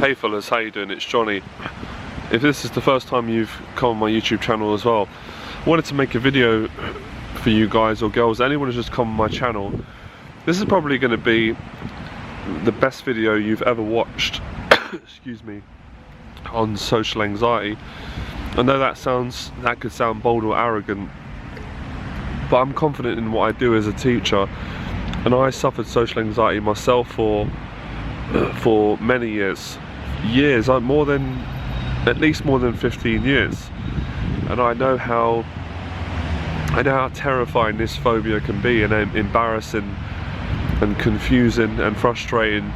Hey fellas, how you doing? It's Johnny. If this is the first time you've come on my YouTube channel as well, I wanted to make a video for you guys or girls, anyone who's just come on my channel. This is probably going to be the best video you've ever watched excuse me, on social anxiety. I know that could sound bold or arrogant, but I'm confident in what I do as a teacher, and I suffered social anxiety myself for many years, at least more than 15 years, and I know how terrifying this phobia can be, and embarrassing and confusing and frustrating,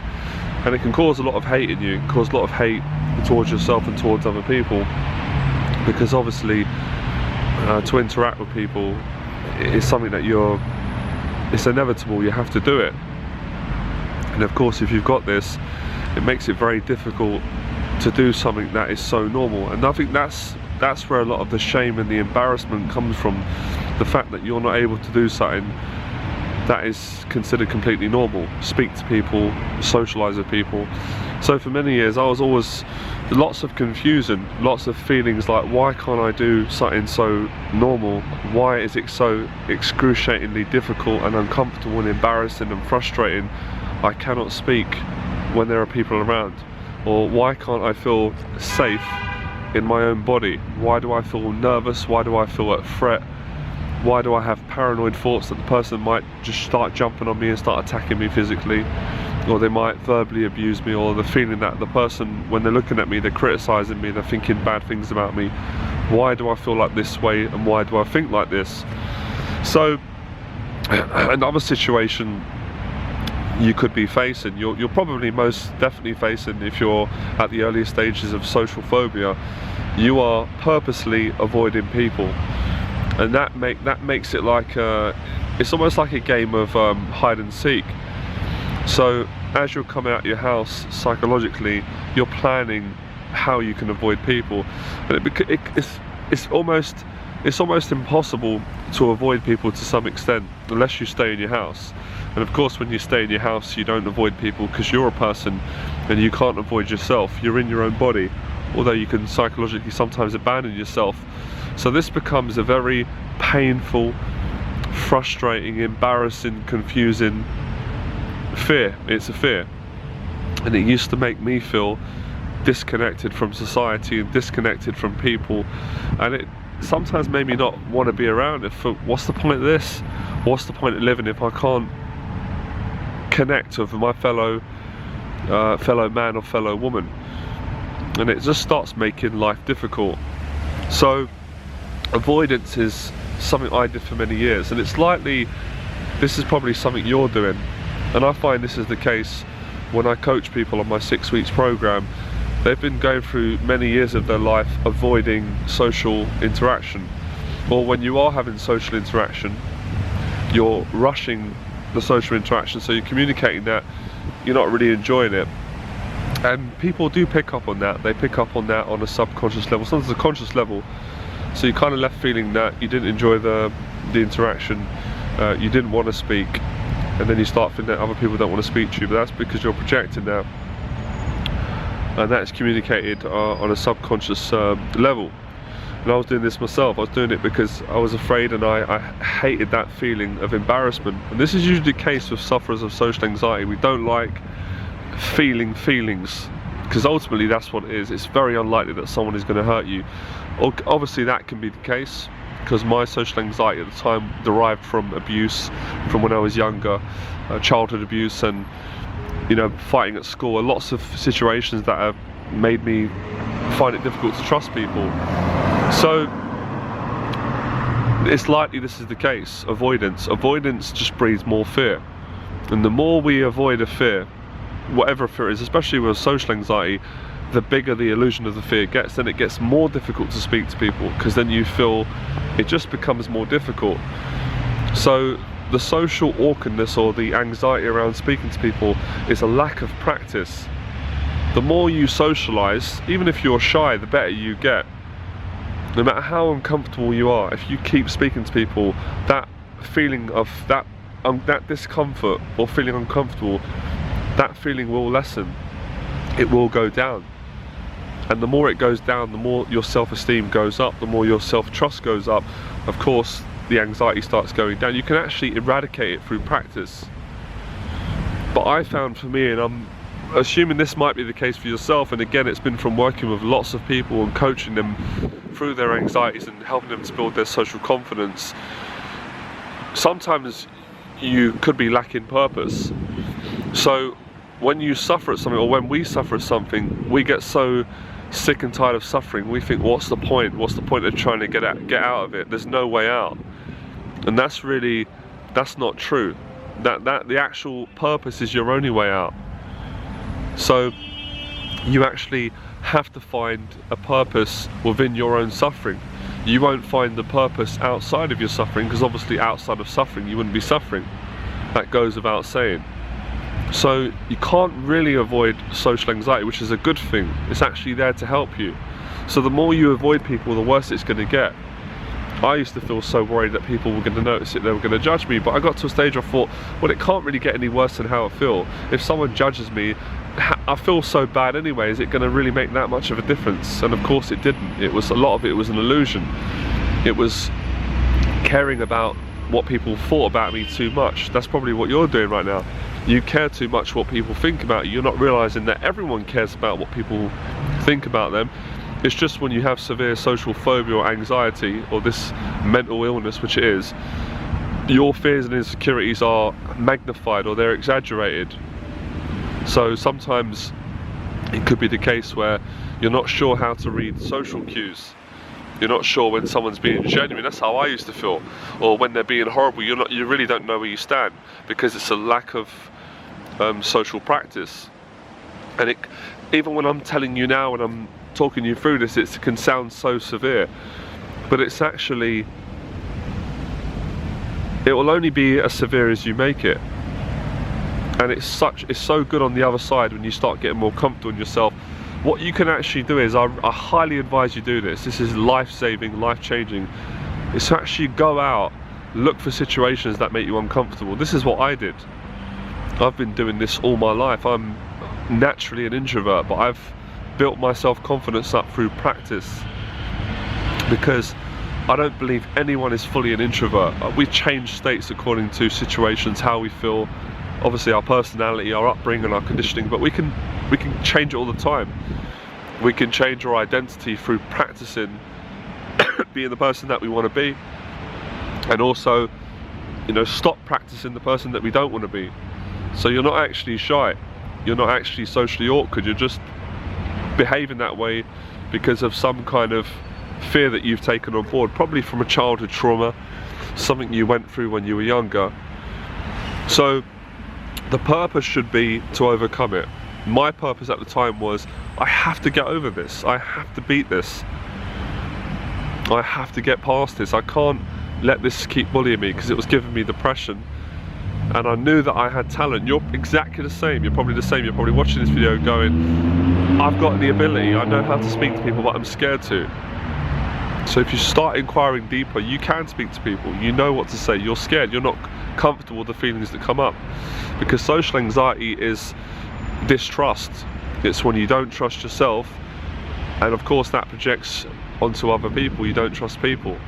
and it can cause a lot of hate in you. It can cause a lot of hate towards yourself and towards other people, because obviously to interact with people is something that it's inevitable, you have to do it. And of course, if you've got this, it makes it very difficult to do something that is so normal. And I think that's where a lot of the shame and the embarrassment comes from, the fact that you're not able to do something that is considered completely normal. Speak to people, socialise with people. So for many years I was always lots of confusion, lots of feelings like, why can't I do something so normal? Why is it so excruciatingly difficult and uncomfortable and embarrassing and frustrating? I cannot speak when there are people around. Or why can't I feel safe in my own body? Why do I feel nervous? Why do I feel at threat? Why do I have paranoid thoughts that the person might just start jumping on me and start attacking me physically, or they might verbally abuse me, or the feeling that the person, when they're looking at me, they're criticising me, they're thinking bad things about me? Why do I feel like this way, and why do I think like this? So another situation you could be facing, you're probably most definitely facing, if you're at the earliest stages of social phobia, you are purposely avoiding people. And that makes it like it's almost like a game of hide and seek. So as you're coming out of your house, psychologically you're planning how you can avoid people, and it's almost impossible to avoid people to some extent unless you stay in your house. And of course, when you stay in your house, you don't avoid people because you're a person and you can't avoid yourself. You're in your own body, although you can psychologically sometimes abandon yourself. So this becomes a very painful, frustrating, embarrassing, confusing fear. It's a fear, and it used to make me feel disconnected from society and disconnected from people, and it sometimes made me not want to be around it. What's the point of this? What's the point of living if I can't connect with my fellow man or fellow woman? And it just starts making life difficult. So avoidance is something I did for many years, and it's likely this is probably something you're doing, and I find this is the case when I coach people on my 6 weeks program. They've been going through many years of their life avoiding social interaction, or when you are having social interaction, you're rushing the social interaction, so you're communicating that you're not really enjoying it. And people do pick up on that. They pick up on that on a subconscious level, sometimes a conscious level. So you're kind of left feeling that you didn't enjoy the interaction, you didn't want to speak, and then you start feeling that other people don't want to speak to you, but that's because you're projecting that, and that's communicated on a subconscious level. And I was doing this myself. I was doing it because I was afraid, and I hated that feeling of embarrassment. And this is usually the case with sufferers of social anxiety. We don't like feeling feelings, because ultimately that's what it is. It's very unlikely that someone is going to hurt you. Obviously that can be the case, because my social anxiety at the time derived from abuse from when I was younger, childhood abuse, and fighting at school, and lots of situations that have made me find it difficult to trust people. So it's likely this is the case. Avoidance just breeds more fear, and the more we avoid a fear, whatever fear is, especially with social anxiety, the bigger the illusion of the fear gets. Then it gets more difficult to speak to people, because then you feel it just becomes more difficult. So the social awkwardness or the anxiety around speaking to people is a lack of practice. The more you socialize, even if you're shy, the better you get. No matter how uncomfortable you are, if you keep speaking to people, that feeling of that discomfort or feeling uncomfortable, that feeling will lessen. it will go down. And the more it goes down, the more your self-esteem goes up, the more your self-trust goes up. Of course, the anxiety starts going down. You can actually eradicate it through practice. But I found for me, and I'm assuming this might be the case for yourself, and again, it's been from working with lots of people and coaching them through their anxieties and helping them to build their social confidence. Sometimes you could be lacking purpose. So when you suffer at something, or when we suffer at something, we get so sick and tired of suffering. We think, what's the point? What's the point of trying to get out of it? There's no way out. And that's not true. The actual purpose is your only way out. So you actually have to find a purpose within your own suffering. You won't find the purpose outside of your suffering, because obviously outside of suffering you wouldn't be suffering. That goes without saying. So you can't really avoid social anxiety, which is a good thing. It's actually there to help you. So the more you avoid people, the worse it's going to get. I used to feel so worried that people were going to notice it, they were going to judge me, but I got to a stage where I thought, well, it can't really get any worse than how I feel. If someone judges me, I feel so bad anyway, is it going to really make that much of a difference? And of course it didn't. It was, a lot of it was an illusion. It was caring about what people thought about me too much. That's probably what you're doing right now. You care too much what people think about you. You're not realizing that everyone cares about what people think about them. It's just when you have severe social phobia or anxiety, or this mental illness, which it is, your fears and insecurities are magnified, or they're exaggerated. So sometimes it could be the case where you're not sure how to read social cues. You're not sure when someone's being genuine. That's how I used to feel. Or when they're being horrible, you really don't know where you stand, because it's a lack of social practice. And even when I'm telling you now, when I'm talking you through this, it can sound so severe, but it's actually, it will only be as severe as you make it. And it's so good on the other side when you start getting more comfortable in yourself. What you can actually do is, I highly advise you do this. This is life-saving, life-changing. Is to actually go out, look for situations that make you uncomfortable. This is what I did. I've been doing this all my life. I'm naturally an introvert, but I've built my self-confidence up through practice, because I don't believe anyone is fully an introvert. We change states according to situations, how we feel, obviously our personality, our upbringing, our conditioning, but we can change it all the time. We can change our identity through practicing being the person that we want to be, and also, stop practicing the person that we don't want to be. So you're not actually shy, you're not actually socially awkward, you're just behaving that way because of some kind of fear that you've taken on board, probably from a childhood trauma, something you went through when you were younger. So the purpose should be to overcome it. My purpose at the time was, I have to get over this, I have to beat this, I have to get past this, I can't let this keep bullying me, because it was giving me depression. And I knew that I had talent. You're exactly the same. You're probably the same. You're probably watching this video going, I've got the ability, I know how to speak to people, but I'm scared to. So if you start inquiring deeper, you can speak to people. You know what to say. You're scared. You're not comfortable with the feelings that come up. Because social anxiety is distrust. It's when you don't trust yourself, and of course that projects onto other people. You don't trust people.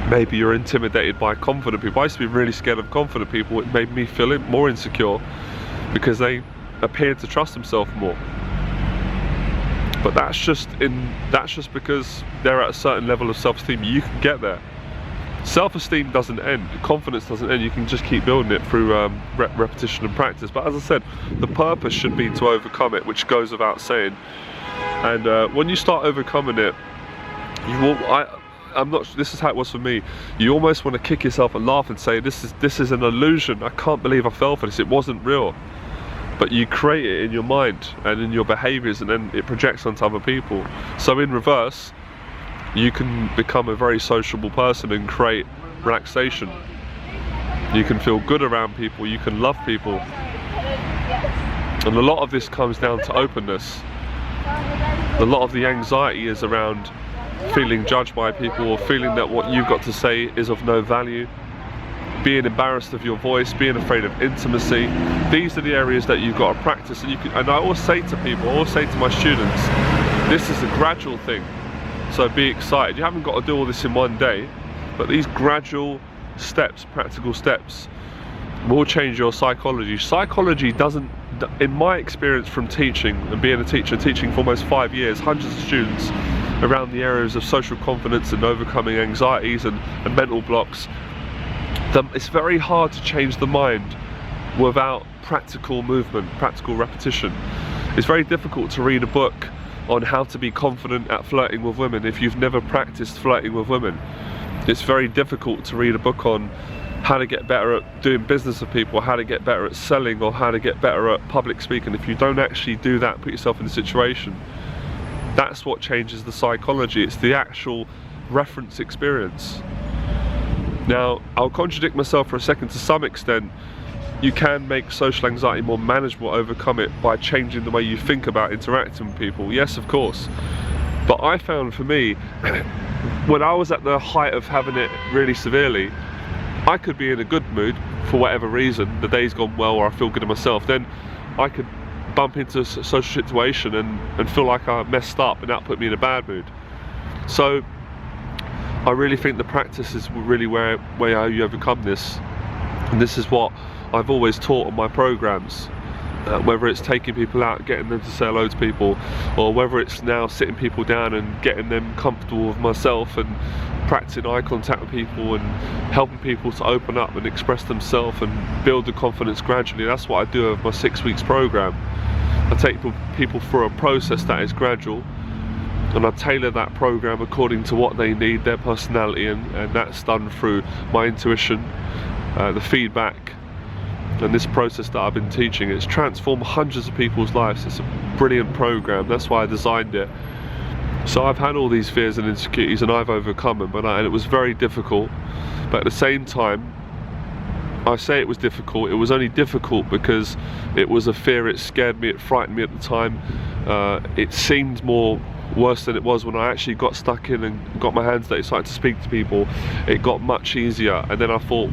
Maybe you're intimidated by confident people. I used to be really scared of confident people. It made me feel more insecure, because they appeared to trust themselves more. But that's just because they're at a certain level of self-esteem. You can get there. Self-esteem doesn't end. Confidence doesn't end. You can just keep building it through repetition and practice. But as I said, the purpose should be to overcome it, which goes without saying. And when you start overcoming it, you will. This is how it was for me. You almost want to kick yourself and laugh and say, this is an illusion. I can't believe I fell for this. It wasn't real. But you create it in your mind and in your behaviors, and then it projects onto other people. So in reverse, you can become a very sociable person and create relaxation. You can feel good around people. You can love people. And a lot of this comes down to openness. A lot of the anxiety is around feeling judged by people, or feeling that what you've got to say is of no value. being embarrassed of your voice, being afraid of intimacy. These are the areas that you've got to practice, and I always say to people, I always say to my students, this is a gradual thing, so be excited. You haven't got to do all this in one day, but these gradual steps, practical steps, will change your psychology. Psychology doesn't, in my experience from teaching and being a teacher, teaching for almost 5 years, hundreds of students around the areas of social confidence and overcoming anxieties and mental blocks, it's very hard to change the mind without practical movement, practical repetition. It's very difficult to read a book on how to be confident at flirting with women if you've never practiced flirting with women. It's very difficult to read a book on how to get better at doing business with people, how to get better at selling, or how to get better at public speaking. If you don't actually do that, put yourself in a situation, that's what changes the psychology. It's the actual reference experience. Now, I'll contradict myself for a second. To some extent, you can make social anxiety more manageable, overcome it by changing the way you think about interacting with people. Yes, of course. But I found for me, when I was at the height of having it really severely, I could be in a good mood for whatever reason, the day's gone well or I feel good in myself, then I could bump into a social situation and feel like I messed up, and that put me in a bad mood. So I really think the practice is really where you overcome this, and this is what I've always taught on my programs, whether it's taking people out, getting them to say hello to people, or whether it's now sitting people down and getting them comfortable with myself and practicing eye contact with people and helping people to open up and express themselves and build the confidence gradually. That's what I do with my 6 weeks program. I take people through a process that is gradual, and I tailor that program according to what they need, their personality, and that's done through my intuition, the feedback, and this process that I've been teaching. It's transformed hundreds of people's lives. It's a brilliant program. That's why I designed it. So I've had all these fears and insecurities, and I've overcome them, and it was very difficult. But at the same time, I say it was difficult. It was only difficult because it was a fear. It scared me. It frightened me at the time. It seemed more worse than it was. When I actually got stuck in and got my hands dirty, started to speak to people, it got much easier. And then I thought,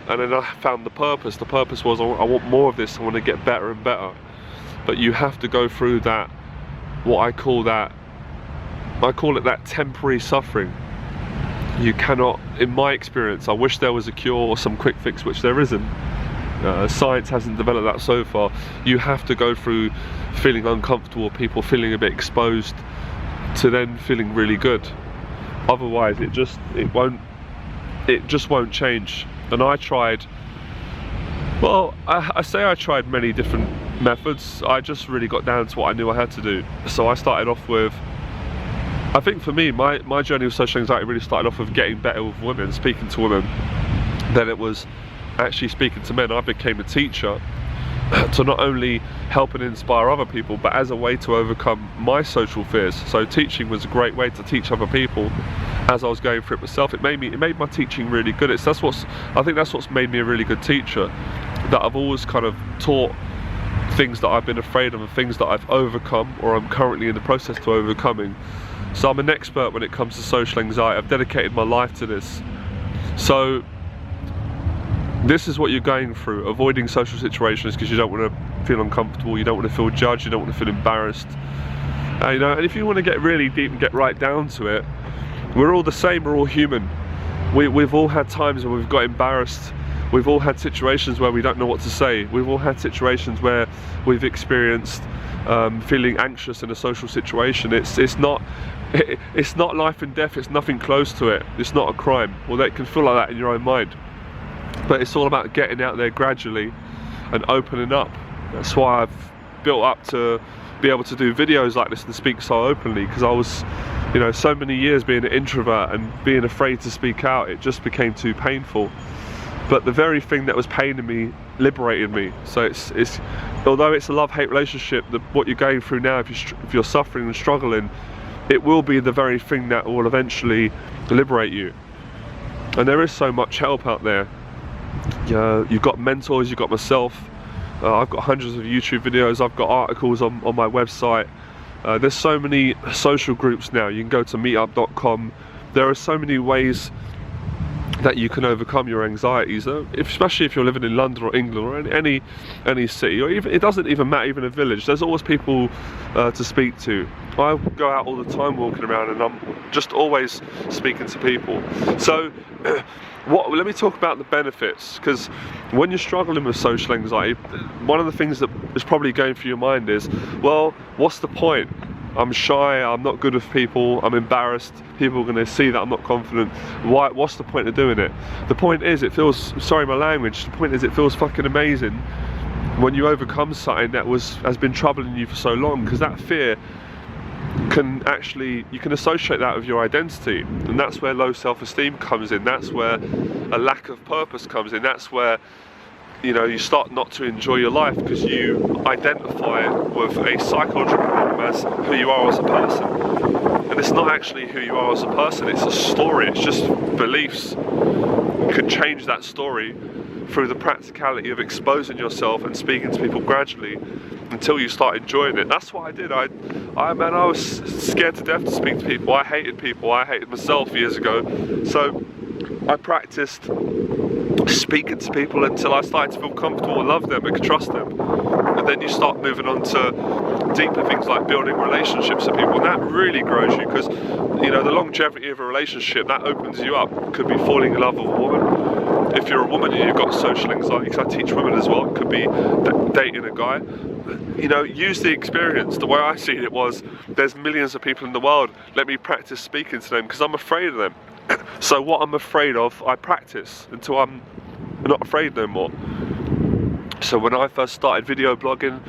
and then I found the purpose. The purpose was I want more of this. I want to get better and better. But you have to go through that, what I call it that temporary suffering. You cannot, in my experience, I wish there was a cure or some quick fix, which there isn't. Science hasn't developed that so far. You have to go through feeling uncomfortable, people feeling a bit exposed, to then feeling really good. Otherwise, it just won't change. And I tried, well, I say I tried many different methods. I just really got down to what I knew I had to do. So I started off with, I think for me, my journey with social anxiety really started off with getting better with women, speaking to women. Then it was actually speaking to men. I became a teacher to not only help and inspire other people, but as a way to overcome my social fears. So teaching was a great way to teach other people as I was going through it myself. It made my teaching really good. I think that's what's made me a really good teacher, that I've always kind of taught things that I've been afraid of and things that I've overcome, or I'm currently in the process to overcoming. So I'm an expert when it comes to social anxiety. I've dedicated my life to this. So this is what you're going through, avoiding social situations because you don't want to feel uncomfortable, you don't want to feel judged, you don't want to feel embarrassed. And if you want to get really deep and get right down to it, we're all the same, we're all human. We've all had times where we've got embarrassed. We've all had situations where we don't know what to say. We've all had situations where we've experienced feeling anxious in a social situation. It's not life and death. It's nothing close to it. It's not a crime. Well, that can feel like that in your own mind, but it's all about getting out there gradually and opening up. That's why I've built up to be able to do videos like this and speak so openly, because I was, so many years being an introvert and being afraid to speak out. It just became too painful. But the very thing that was paining me liberated me. So it's although it's a love-hate relationship, what you're going through now, if you're suffering and struggling, it will be the very thing that will eventually liberate you. And there is so much help out there. You've got mentors, you've got myself. I've got hundreds of YouTube videos. I've got articles on my website. There's so many social groups now. You can go to meetup.com. There are so many ways that you can overcome your anxieties, especially if you're living in London or England or any city, or even, it doesn't even matter, even a village. There's always people to speak to. I go out all the time walking around, and I'm just always speaking to people. So let me talk about the benefits, because when you're struggling with social anxiety, one of the things that is probably going through your mind is, well, what's the point? I'm shy, I'm not good with people, I'm embarrassed, people are going to see that I'm not confident. What's the point of doing it? The point is, it feels, sorry my language, the point is it feels fucking amazing when you overcome something that has been troubling you for so long, because that fear can actually, you can associate that with your identity, and that's where low self-esteem comes in, that's where a lack of purpose comes in, that's where, you know, you start not to enjoy your life because you identify with a psychological problem as who you are as a person. And it's not actually who you are as a person, it's a story, it's just beliefs. You can change that story through the practicality of exposing yourself and speaking to people gradually until you start enjoying it. That's what I did. I was scared to death to speak to people. I hated myself years ago. So I practiced speaking to people until I started to feel comfortable and love them and could trust them. And then you start moving on to deeper things like building relationships with people, and that really grows you, because, you know, the longevity of a relationship, that opens you up. It could be falling in love with a woman. If you're a woman and you've got social anxiety, because I teach women as well, it could be dating a guy. You know, use the experience. The way I see it was, there's millions of people in the world, let me practice speaking to them, because I'm afraid of them. So what I'm afraid of, I practice until I'm not afraid no more. So when I first started video blogging,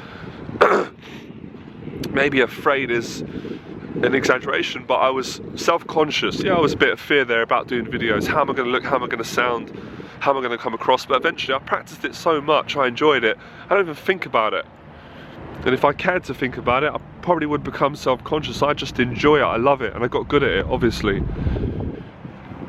maybe afraid is an exaggeration, but I was self-conscious. Yeah, I was a bit of fear there about doing videos. How am I going to look? How am I going to sound? How am I going to come across? But eventually I practiced it so much, I enjoyed it. I don't even think about it. And if I cared to think about it, I probably would become self-conscious. I just enjoy it, I love it, and I got good at it, obviously.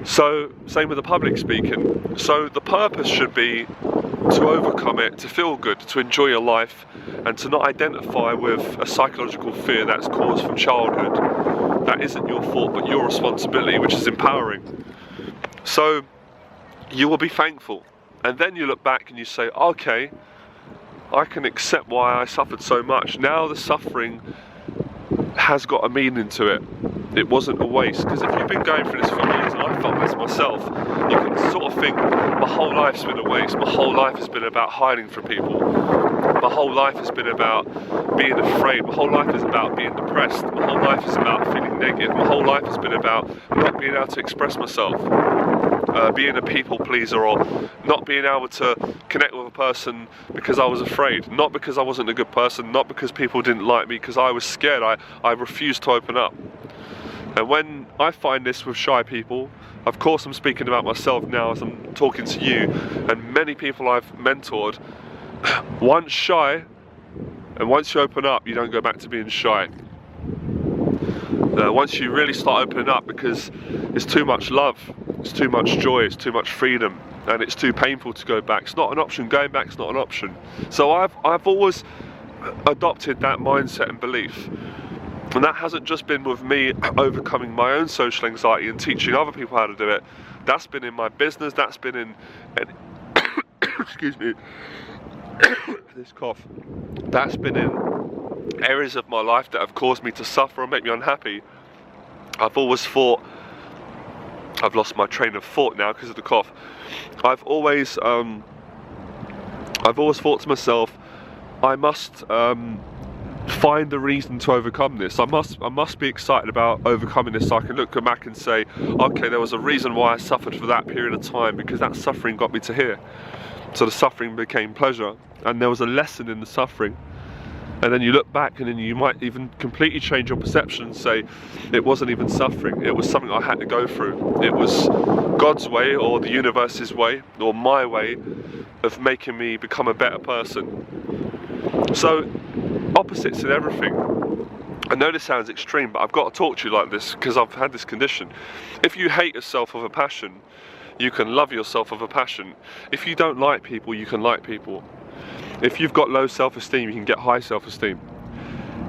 So, same with the public speaking. So the purpose should be to overcome it, to feel good, to enjoy your life, and to not identify with a psychological fear that's caused from childhood. That isn't your fault, but your responsibility, which is empowering. So you will be thankful, and then you look back and you say, okay, I can accept why I suffered so much. Now the suffering has got a meaning to it. It wasn't a waste. Because if you've been going through this for years, and I felt this myself, you can sort of think, my whole life's been a waste. My whole life has been about hiding from people. My whole life has been about being afraid. My whole life is about being depressed. My whole life is about feeling negative. My whole life has been about not being able to express myself. Being a people pleaser, or not being able to connect with a person because I was afraid, not because I wasn't a good person, not because people didn't like me, because I was scared. I refused to open up. And when I find this with shy people, of course I'm speaking about myself now as I'm talking to you, and many people I've mentored, once shy, and once you open up, you don't go back to being shy. Once you really start opening up, because it's too much love, it's too much joy, it's too much freedom, and it's too painful to go back. It's not an option. Going back's not an option. So I've always adopted that mindset and belief, and that hasn't just been with me overcoming my own social anxiety and teaching other people how to do it. That's been in my business. That's been in excuse me, this cough. That's been in areas of my life that have caused me to suffer or make me unhappy. I've always thought, I've lost my train of thought now because of the cough. I've always thought to myself, I must find a reason to overcome this. I must be excited about overcoming this, so I can look back and say, okay, there was a reason why I suffered for that period of time, because that suffering got me to here. So the suffering became pleasure, and there was a lesson in the suffering. And then you look back, and then you might even completely change your perception and say, it wasn't even suffering, it was something I had to go through. It was God's way, or the universe's way, or my way of making me become a better person. So, opposites in everything. I know this sounds extreme, but I've got to talk to you like this because I've had this condition. If you hate yourself with a passion, you can love yourself with a passion. If you don't like people, you can like people. If you've got low self-esteem, you can get high self-esteem.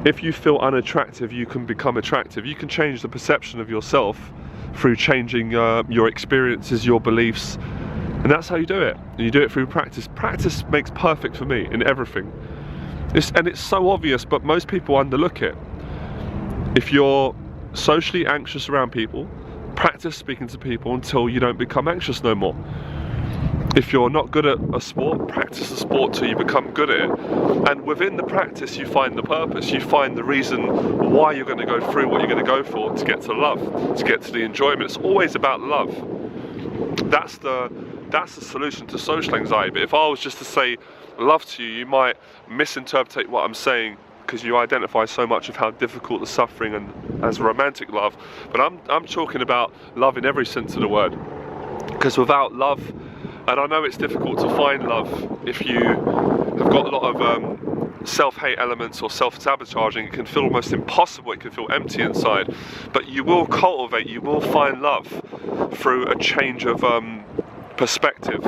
If you feel unattractive, you can become attractive. You can change the perception of yourself through changing your experiences, your beliefs, and that's how you do it. And you do it through practice. Practice makes perfect for me in everything. And it's so obvious, but most people underlook it. If you're socially anxious around people, practice speaking to people until you don't become anxious no more. If you're not good at a sport, practice the sport till you become good at it. And within the practice, you find the purpose, you find the reason why you're going to go through what you're going to go for, to get to love, to get to the enjoyment. It's always about love. That's the solution to social anxiety. But if I was just to say love to you, you might misinterpret what I'm saying, because you identify so much of how difficult the suffering and as romantic love. But I'm talking about love in every sense of the word. Because without love, and I know it's difficult to find love if you have got a lot of self-hate elements or self-sabotaging. It can feel almost impossible, it can feel empty inside. But you will cultivate, you will find love through a change of perspective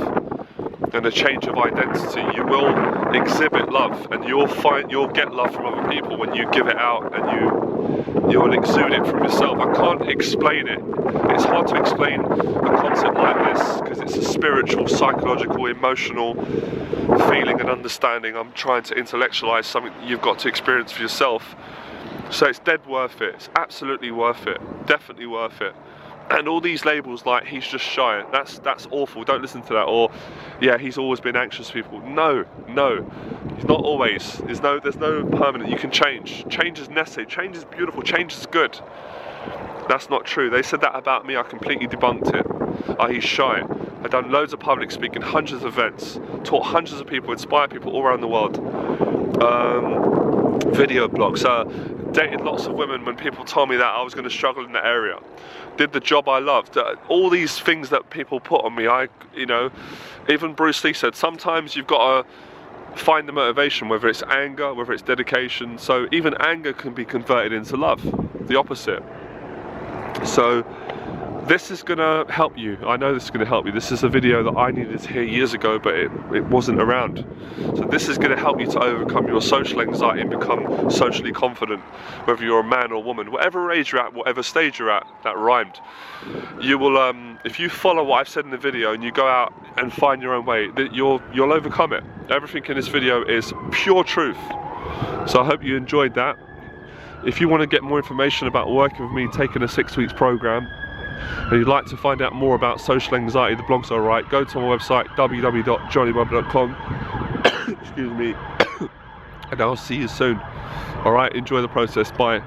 and a change of identity. You will exhibit love, and you'll get love from other people when you give it out, and you'll exude it from yourself. I can't explain it. It's hard to explain a concept like this because it's a spiritual, psychological, emotional feeling and understanding. I'm trying to intellectualize something that you've got to experience for yourself. So it's dead worth it. It's absolutely worth it. Definitely worth it. And all these labels like he's just shy, that's awful, don't listen to that. Or yeah, he's always been anxious, people. No, he's not always. There's no permanent. You can change. Change is necessary, change is beautiful, change is good. That's not true. They said that about me, I completely debunked it. He's shy. I've done loads of public speaking, hundreds of events, taught hundreds of people, inspired people all around the world. Video blogs, dated lots of women when people told me that I was going to struggle in that area. Did the job I loved. All these things that people put on me, even Bruce Lee said, sometimes you've got to find the motivation, whether it's anger, whether it's dedication. So even anger can be converted into love, the opposite. So this is going to help you. I know this is going to help you. This is a video that I needed to hear years ago, but it wasn't around. So this is going to help you to overcome your social anxiety and become socially confident, whether you're a man or woman, whatever age you're at, whatever stage you're at. That rhymed. You will, if you follow what I've said in the video and you go out and find your own way, you'll overcome it. Everything in this video is pure truth. So I hope you enjoyed that. If you want to get more information about working with me, taking a 6 weeks program, and you'd like to find out more about social anxiety, the blogs are right, go to my website www.johnnyberba.com excuse me, and I'll see you soon. Alright, enjoy the process, bye.